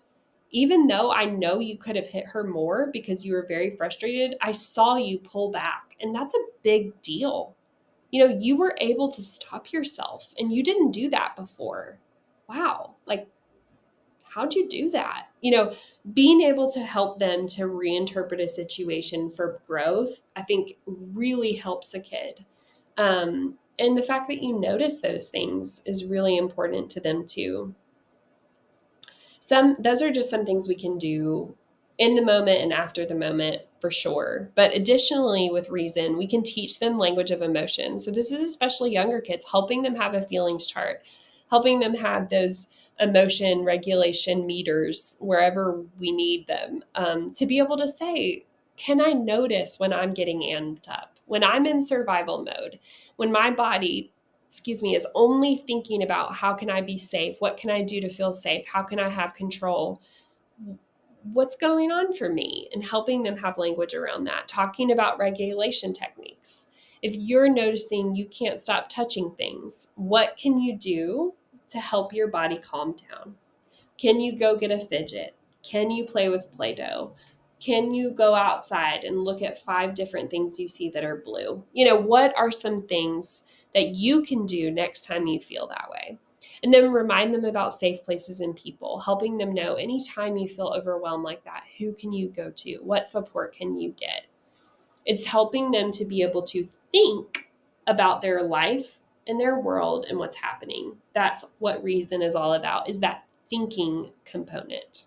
Even though I know you could have hit her more because you were very frustrated, I saw you pull back, and that's a big deal. You were able to stop yourself and you didn't do that before. Wow. Like, how'd you do that? Being able to help them to reinterpret a situation for growth, I think really helps a kid. And the fact that you notice those things is really important to them too. Those are just some things we can do in the moment and after the moment for sure. But additionally, with reason, we can teach them language of emotion. So this is especially younger kids, helping them have a feelings chart, helping them have those emotion regulation meters wherever we need them, to be able to say, can I notice when I'm getting amped up, when I'm in survival mode, when my body, is only thinking about how can I be safe? What can I do to feel safe? How can I have control? What's going on for me? And helping them have language around that, talking about regulation techniques. If you're noticing you can't stop touching things, what can you do to help your body calm down? Can you go get a fidget? Can you play with Play-Doh? Can you go outside and look at 5 different things you see that are blue? What are some things that you can do next time you feel that way? And then remind them about safe places and people, helping them know anytime you feel overwhelmed like that, who can you go to? What support can you get? It's helping them to be able to think about their life and their world and what's happening. That's what reason is all about, is that thinking component.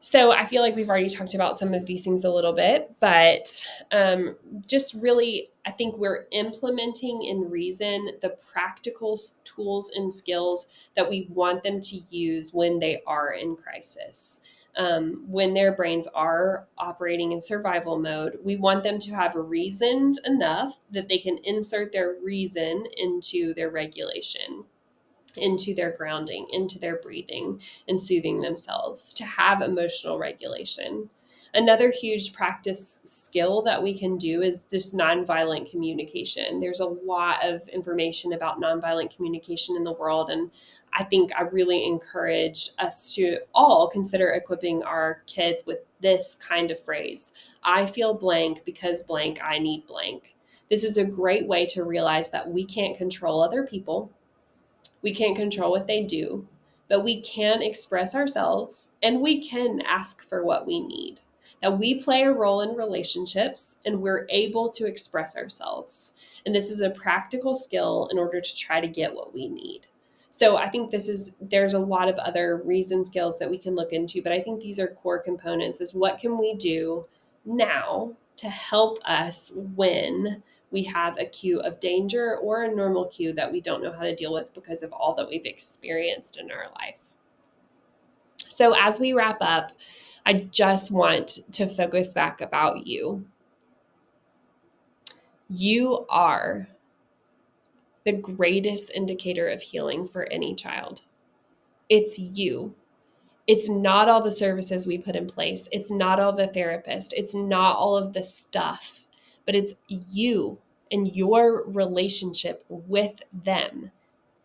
So I feel like we've already talked about some of these things a little bit, but just really, I think we're implementing in reason the practical tools and skills that we want them to use when they are in crisis. When their brains are operating in survival mode, we want them to have reasoned enough that they can insert their reason into their regulation, into their grounding, into their breathing and soothing themselves, to have emotional regulation. Another huge practice skill that we can do is this nonviolent communication. There's a lot of information about nonviolent communication in the world, and I think I really encourage us to all consider equipping our kids with this kind of phrase: I feel blank because blank, I need blank. This is a great way to realize that we can't control other people. We can't control what they do, but we can express ourselves and we can ask for what we need. That we play a role in relationships and we're able to express ourselves. And this is a practical skill in order to try to get what we need. So I think there's a lot of other reason skills that we can look into, but I think these are core components: is what can we do now to help us when we have a cue of danger or a normal cue that we don't know how to deal with because of all that we've experienced in our life. So as we wrap up, I just want to focus back about you. You are the greatest indicator of healing for any child. It's you. It's not all the services we put in place. It's not all the therapists. It's not all of the stuff, but it's you and your relationship with them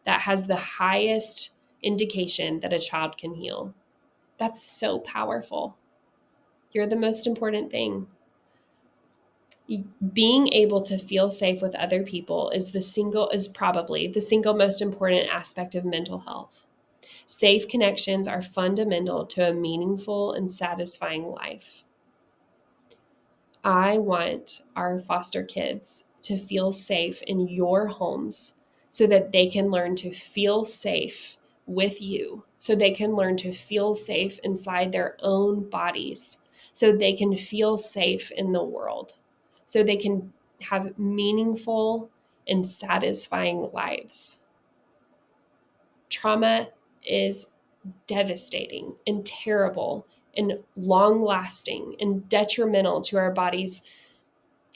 that has the highest indication that a child can heal. That's so powerful. You're the most important thing. Being able to feel safe with other people is probably the single most important aspect of mental health. Safe connections are fundamental to a meaningful and satisfying life. I want our foster kids to feel safe in your homes so that they can learn to feel safe with you, so they can learn to feel safe inside their own bodies, so they can feel safe in the world, so they can have meaningful and satisfying lives. Trauma is devastating and terrible and long lasting and detrimental to our bodies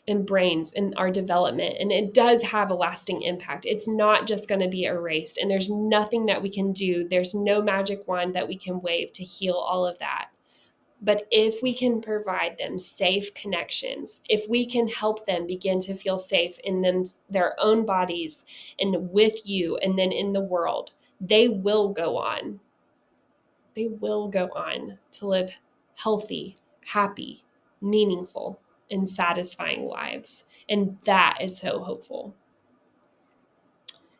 and brains and our development. And it does have a lasting impact. It's not just going to be erased. And there's nothing that we can do. There's no magic wand that we can wave to heal all of that. But if we can provide them safe connections, if we can help them begin to feel safe in their own bodies and with you and then in the world, they will go on. They will go on to live healthy, happy, meaningful, and satisfying lives. And that is so hopeful.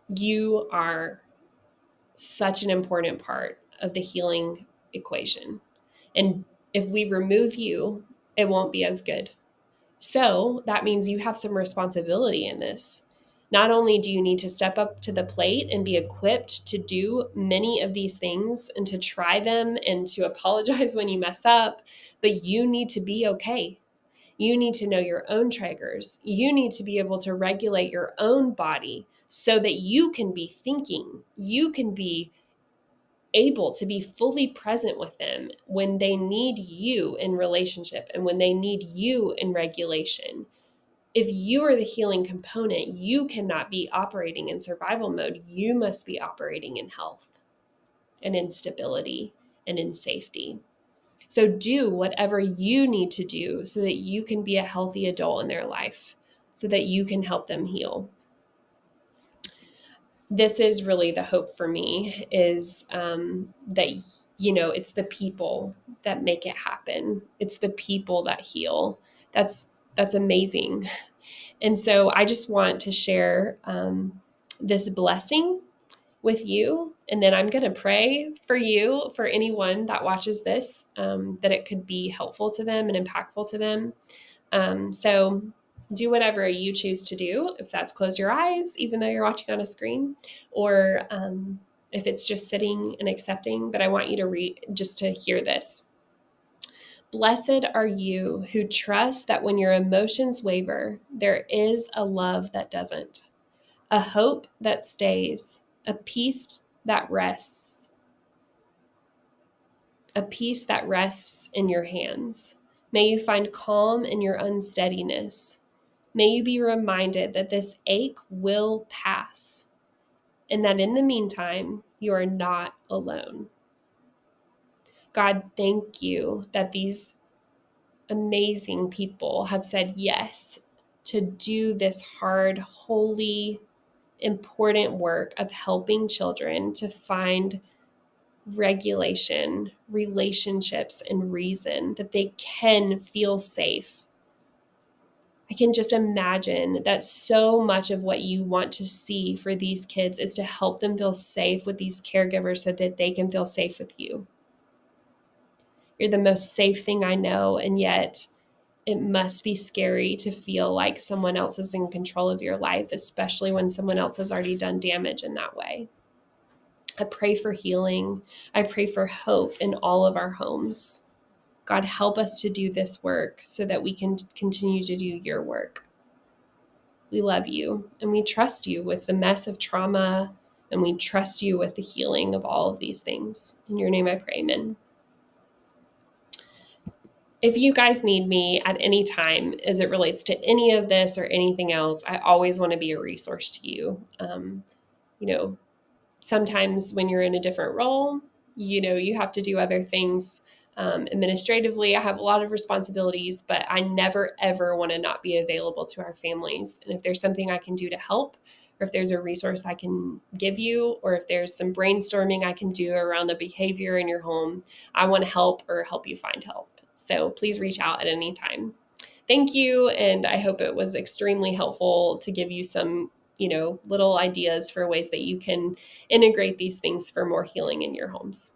You are such an important part of the healing equation. And if we remove you, it won't be as good. So that means you have some responsibility in this. Not only do you need to step up to the plate and be equipped to do many of these things and to try them and to apologize when you mess up, but you need to be okay. You need to know your own triggers. You need to be able to regulate your own body so that you can be thinking, you can be able to be fully present with them when they need you in relationship and when they need you in regulation. If you are the healing component, you cannot be operating in survival mode. You must be operating in health and in stability and in safety. So do whatever you need to do so that you can be a healthy adult in their life, so that you can help them heal. This is really the hope for me, is that, it's the people that make it happen. It's the people that heal. That's amazing. And so I just want to share this blessing with you. And then I'm going to pray for you, for anyone that watches this, that it could be helpful to them and impactful to them. So do whatever you choose to do. If that's close your eyes, even though you're watching on a screen, or if it's just sitting and accepting. But I want you to read, just to hear this. Blessed are you who trust that when your emotions waver, there is a love that doesn't, a hope that stays, a peace that rests, in your hands. May you find calm in your unsteadiness. May you be reminded that this ache will pass and that in the meantime, you are not alone. God, thank you that these amazing people have said yes to do this hard, holy, important work of helping children to find regulation, relationships, and reason that they can feel safe. I can just imagine that so much of what you want to see for these kids is to help them feel safe with these caregivers so that they can feel safe with you. You're the most safe thing I know, and yet it must be scary to feel like someone else is in control of your life, especially when someone else has already done damage in that way. I pray for healing. I pray for hope in all of our homes. God, help us to do this work so that we can continue to do your work. We love you and we trust you with the mess of trauma, and we trust you with the healing of all of these things. In your name I pray, amen. If you guys need me at any time as it relates to any of this or anything else, I always want to be a resource to you. You know, sometimes when you're in a different role, you have to do other things. Administratively, I have a lot of responsibilities, but I never, ever want to not be available to our families. And if there's something I can do to help, or if there's a resource I can give you, or if there's some brainstorming I can do around the behavior in your home, I want to help or help you find help. So please reach out at any time. Thank you. And I hope it was extremely helpful to give you some, little ideas for ways that you can integrate these things for more healing in your homes.